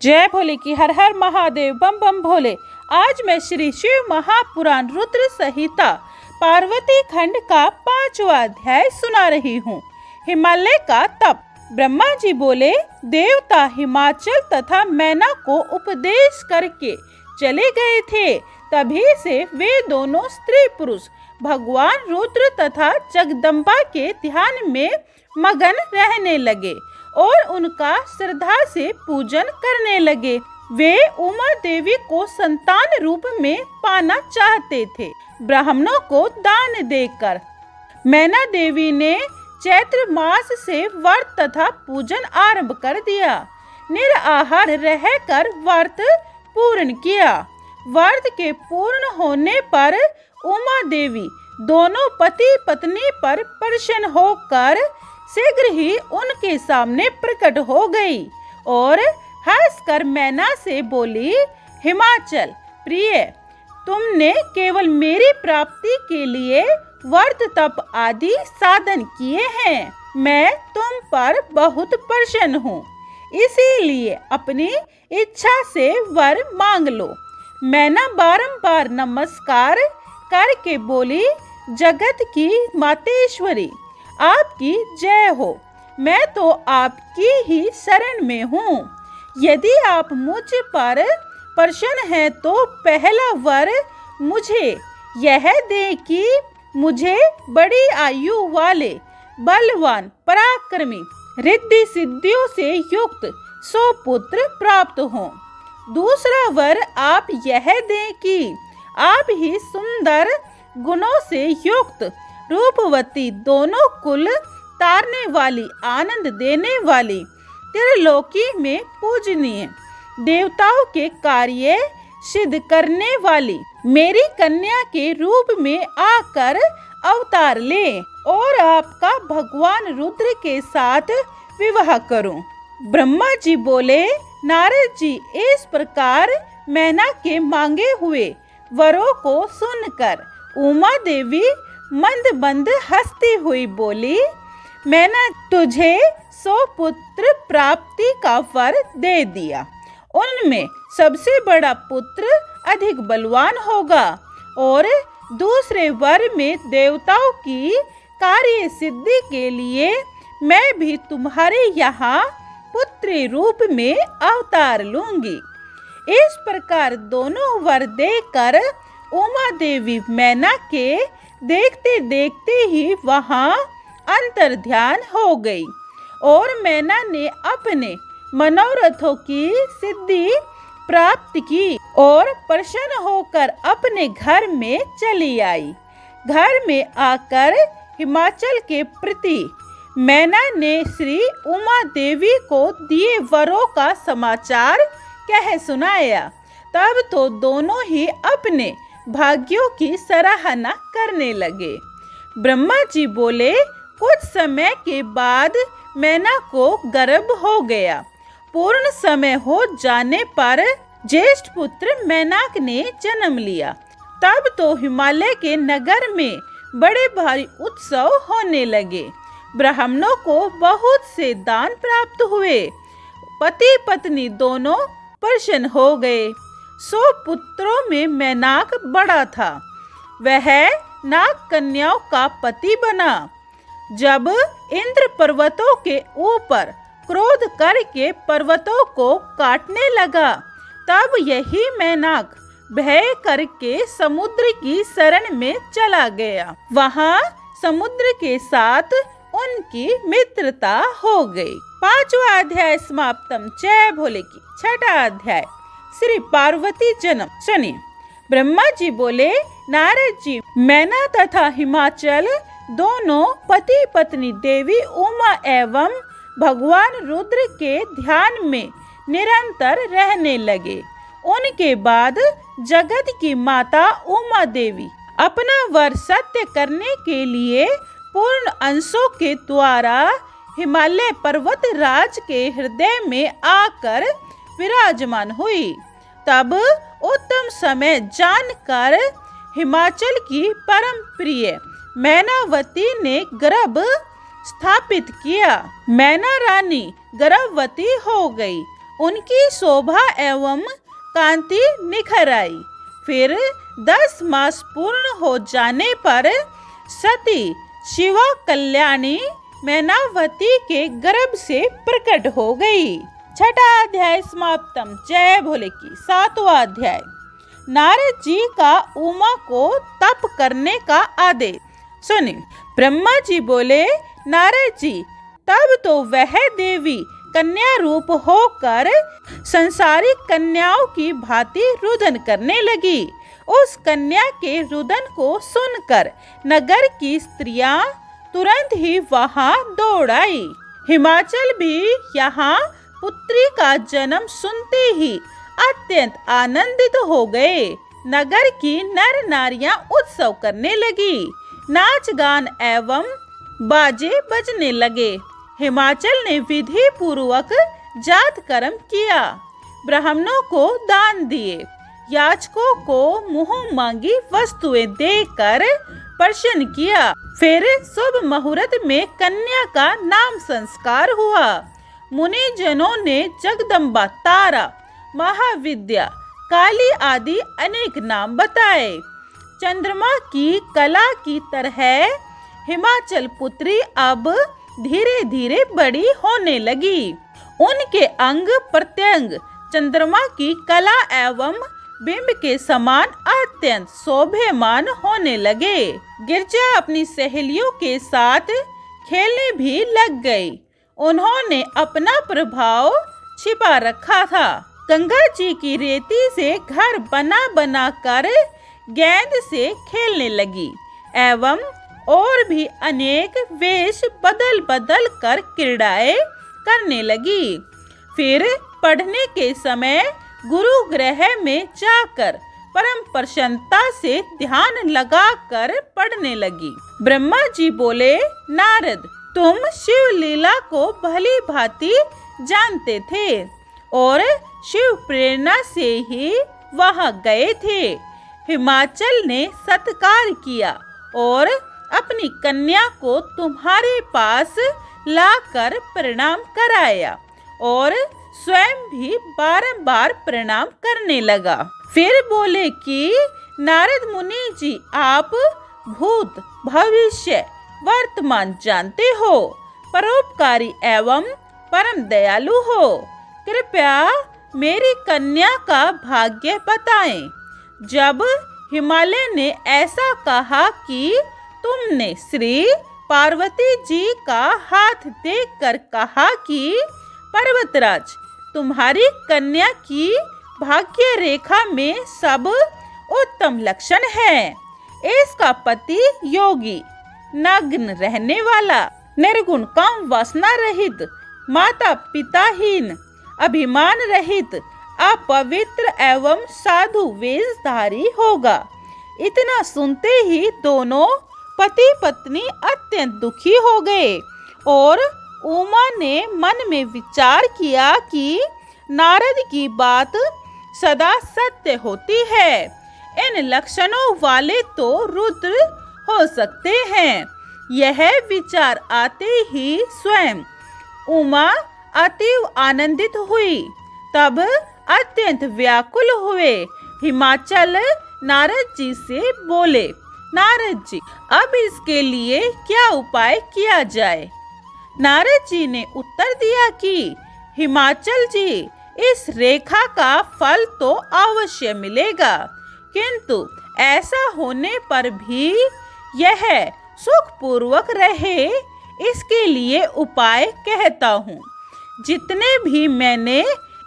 जय भोले की हर हर महादेव बम बम भोले। आज मैं श्री शिव महापुराण रुद्र संहिता पार्वती खंड का 5वां अध्याय सुना रही हूँ। हिमालय का तप। ब्रह्मा जी बोले, देवता हिमाचल तथा मैना को उपदेश करके चले गए थे। तभी से वे दोनों स्त्री पुरुष भगवान रुद्र तथा जगदम्बा के ध्यान में मगन रहने लगे और उनका श्रद्धा से पूजन करने लगे। वे उमा देवी को संतान रूप में पाना चाहते थे, ब्राह्मणों को दान देकर। मैना देवी ने चैत्र मास से व्रत तथा पूजन आरंभ कर दिया। निराहार रहकर व्रत पूर्ण किया। व्रत के पूर्ण होने पर उमा देवी दोनों पति पत्नी पर प्रसन्न होकर शीघ्र ही उनके सामने प्रकट हो गई और हंसकर मैना से बोली, हिमाचल प्रिय, तुमने केवल मेरी प्राप्ति के लिए व्रत तप आदि साधन किए हैं। मैं तुम पर बहुत प्रसन्न हूँ, इसीलिए अपनी इच्छा से वर मांग लो। मैना बारंबार नमस्कार करके बोली, जगत की मातेश्वरी, आपकी जय हो। मैं तो आपकी ही शरण में हूँ। यदि आप मुझ पर प्रसन्न हैं तो पहला वर मुझे यह दे कि मुझे बड़ी आयु वाले बलवान पराक्रमी रिद्धि सिद्धियों से युक्त 100 पुत्र प्राप्त हों। दूसरा वर आप यह दें कि आप ही सुंदर गुणों से युक्त रूपवती, दोनों कुल तारने वाली, आनंद देने वाली, त्रिलोकी में पूजनीय, देवताओं के कार्य सिद्ध करने वाली मेरी कन्या के रूप में आकर अवतार ले और आपका भगवान रुद्र के साथ विवाह करूं। ब्रह्मा जी बोले, नारद जी, इस प्रकार मैना के मांगे हुए वरों को सुनकर उमा देवी मंद मंद हंसती हुई बोली, मैंने तुझे 100 पुत्र प्राप्ति का वर दे दिया। उनमें सबसे बड़ा पुत्र अधिक बलवान होगा और दूसरे वर में देवताओं की कार्य सिद्धि के लिए मैं भी तुम्हारे यहाँ पुत्री रूप में अवतार लूंगी। इस प्रकार दोनों वर देकर उमा देवी मैना के देखते देखते ही वहां अंतर्ध्यान हो गई और मैना ने अपने मनोरथों की सिद्धि प्राप्त की और प्रसन्न होकर अपने घर में चली आई। घर में आकर हिमाचल के प्रति मैना ने श्री उमा देवी को दिए वरों का समाचार कह सुनाया। तब तो दोनों ही अपने भाग्यों की सराहना करने लगे। ब्रह्मा जी बोले, कुछ समय के बाद मैना को गर्भ हो गया। पूर्ण समय हो जाने पर ज्येष्ठ पुत्र मैनाक ने जन्म लिया। तब तो हिमालय के नगर में बड़े भारी उत्सव होने लगे। ब्राह्मणों को बहुत से दान प्राप्त हुए। पति पत्नी दोनों प्रसन्न हो गए। 100 पुत्रों में मैनाक बड़ा था। वह नाग कन्याओं का पति बना। जब इंद्र पर्वतों के ऊपर क्रोध करके पर्वतों को काटने लगा, तब यही मैनाक भय करके समुद्र की शरण में चला गया। वहां समुद्र के साथ उनकी मित्रता हो गई। 5वां अध्याय समाप्तम। जय भोले की। 6वां अध्याय श्री पार्वती जन्म। सुनिए। ब्रह्मा जी बोले, नारद जी, मैना तथा हिमाचल दोनों पति पत्नी देवी उमा एवं भगवान रुद्र के ध्यान में निरंतर रहने लगे। उनके बाद जगत की माता उमा देवी अपना वर सत्य करने के लिए पूर्ण अंशों के द्वारा हिमालय पर्वत राज के हृदय में आकर विराजमान हुई। तब उत्तम समय जानकर हिमाचल की परम प्रिय मैनावती ने गर्भ स्थापित किया। मैना रानी गर्भवती हो गई उनकी शोभा एवं कांति निखर आई। फिर 10 मास पूर्ण हो जाने पर सती शिवा कल्याणी मैनावती के गर्भ से प्रकट हो गई। छठा अध्याय समाप्तम। जय भोले की। 7वां अध्याय। नारद जी का उमा को तप करने का आदेश। सुनिए, ब्रह्मा जी बोले, नारद जी, तब तो वह देवी कन्या रूप होकर संसारिक कन्याओं की भांति रुदन करने लगी। उस कन्या के रुदन को सुनकर नगर की स्त्रियां तुरंत ही वहां दौड़ आई। हिमाचल भी यहाँ पुत्री का जन्म सुनते ही अत्यंत आनंदित हो गए। नगर की नर नारियां उत्सव करने लगी। नाच गान एवं बाजे बजने लगे। हिमाचल ने विधि पूर्वक जात कर्म किया, ब्राह्मणों को दान दिए, याचकों को मुंह मांगी वस्तुएं देकर प्रसन्न किया। फिर शुभ मुहूर्त में कन्या का नाम संस्कार हुआ। मुनि जनों ने जगदम्बा, तारा, महाविद्या, काली आदि अनेक नाम बताए। चंद्रमा की कला की तरह हिमाचल पुत्री अब धीरे धीरे बड़ी होने लगी। उनके अंग प्रत्यंग चंद्रमा की कला एवं बिंब के समान अत्यंत शोभेमान होने लगे। गिरजा अपनी सहेलियों के साथ खेलने भी लग गई। उन्होंने अपना प्रभाव छिपा रखा था। गंगा जी की रेती से घर बना बना कर गेंद से खेलने लगी एवं और भी अनेक वेश बदल बदल कर क्रीड़ाएं करने लगी। फिर पढ़ने के समय गुरु गृह में जाकर परम प्रसन्नता से ध्यान लगाकर पढ़ने लगी। ब्रह्मा जी बोले, नारद, तुम शिव लीला को भली भांति जानते थे और शिव प्रेरणा से ही वहां गए थे। हिमाचल ने सत्कार किया और अपनी कन्या को तुम्हारे पास लाकर प्रणाम कराया और स्वयं भी बारंबार प्रणाम करने लगा। फिर बोले कि नारद मुनि जी, आप भूत, भविष्य, वर्तमान जानते हो, परोपकारी एवं परम दयालु हो। कृपया मेरी कन्या का भाग्य बताएं। जब हिमालय ने ऐसा कहा कि तुमने श्री पार्वती जी का हाथ देखकर कहा कि पर्वतराज, तुम्हारी कन्या की भाग्य रेखा में सब उत्तम लक्षण है। इसका पति योगी, नग्न रहने वाला, निर्गुण, काम वासना रहित, माता पिताहीन, अभिमान रहित, अपवित्र एवं साधु वेशधारी होगा। इतना सुनते ही दोनों पति पत्नी अत्यंत दुखी हो गए और उमा ने मन में विचार किया कि नारद की बात सदा सत्य होती है। इन लक्षणों वाले तो रुद्र हो सकते हैं। यह विचार आते ही स्वयं उमा अतीव आनंदित हुई। तब अत्यंत व्याकुल हुए हिमाचल नारद जी से बोले, नारद जी, अब इसके लिए क्या उपाय किया जाए? नारद जी ने उत्तर दिया कि हिमाचल जी, इस रेखा का फल तो अवश्य मिलेगा, किंतु ऐसा होने पर भी यह सुखपूर्वक रहे, इसके लिए उपाय कहता हूँ। जितने भी मैंने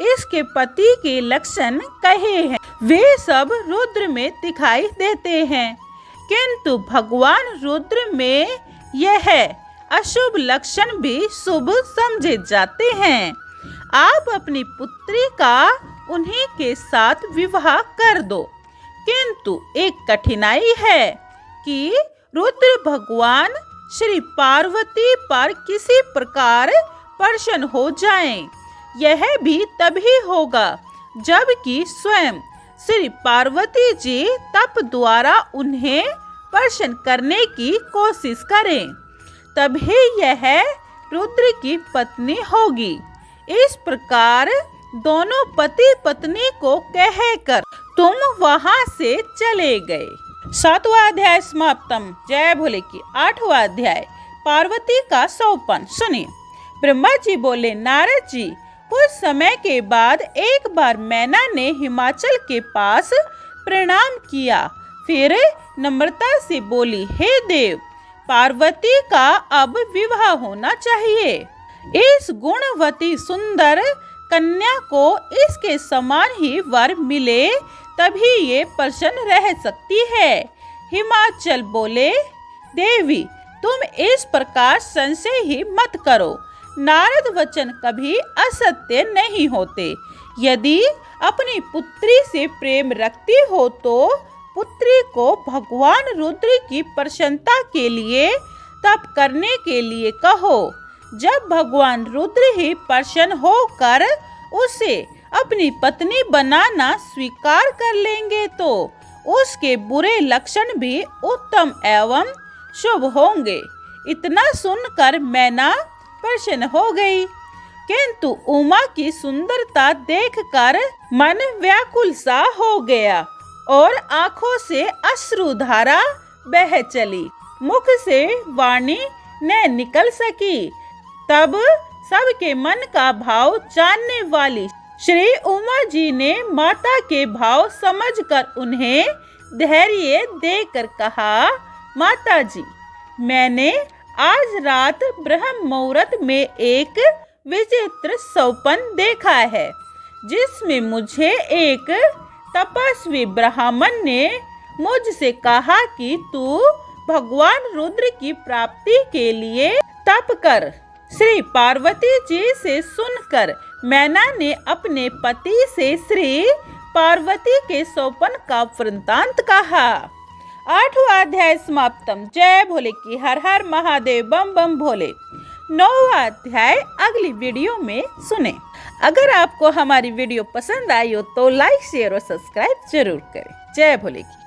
इसके पति के लक्षण कहे हैं वे सब रुद्र में दिखाई देते हैं, किंतु भगवान रुद्र में यह अशुभ लक्षण भी शुभ समझे जाते हैं। आप अपनी पुत्री का उन्हीं के साथ विवाह कर दो, किंतु एक कठिनाई है कि रुद्र भगवान श्री पार्वती पर किसी प्रकार प्रसन्न हो जाएं। यह भी तभी होगा जबकि स्वयं श्री पार्वती जी तप द्वारा उन्हें प्रसन्न करने की कोशिश करें, तभी यह रुद्र की पत्नी होगी। इस प्रकार दोनों पति पत्नी को कहकर तुम वहां से चले गए। 7वां अध्याय समाप्तम। जय भोले की। 8वां अध्याय पार्वती का सौपन। सुनिए। ब्रह्मा जी बोले, नारद जी, कुछ समय के बाद एक बार मैना ने हिमाचल के पास प्रणाम किया, फिर नम्रता से बोली, हे देव, पार्वती का अब विवाह होना चाहिए। इस गुणवती सुंदर कन्या को इसके समान ही वर मिले तभी ये प्रसन्न रह सकती है। हिमाचल बोले, देवी, तुम इस प्रकार संशय ही मत करो। नारद वचन कभी असत्य नहीं होते। यदि अपनी पुत्री से प्रेम रखती हो तो पुत्री को भगवान रुद्र की प्रसन्नता के लिए तप करने के लिए कहो। जब भगवान रुद्र ही प्रसन्न होकर उसे अपनी पत्नी बनाना स्वीकार कर लेंगे तो उसके बुरे लक्षण भी उत्तम एवं शुभ होंगे। इतना सुनकर मैना प्रसन्न हो गई, किंतु उमा की सुंदरता देखकर मन व्याकुल सा हो गया और आंखों से अश्रुधारा बह चली। मुख से वाणी न निकल सकी। तब सबके मन का भाव जानने वाली श्री उमा जी ने माता के भाव समझकर उन्हें धैर्य देकर कहा, माता जी, मैंने आज रात ब्रह्म मुहूर्त में एक विचित्र सौपन देखा है, जिसमें मुझे एक तपस्वी ब्राह्मण ने मुझसे कहा कि तू भगवान रुद्र की प्राप्ति के लिए तप कर। श्री पार्वती जी से सुनकर मैना ने अपने पति से श्री पार्वती के सौपन का वृत्तांत कहा। 8वां अध्याय समाप्तम। जय भोले की। हर हर महादेव। बम बम भोले। 9वां अध्याय अगली वीडियो में सुने। अगर आपको हमारी वीडियो पसंद आई हो तो लाइक, शेयर और सब्सक्राइब जरूर करें। जय भोले की।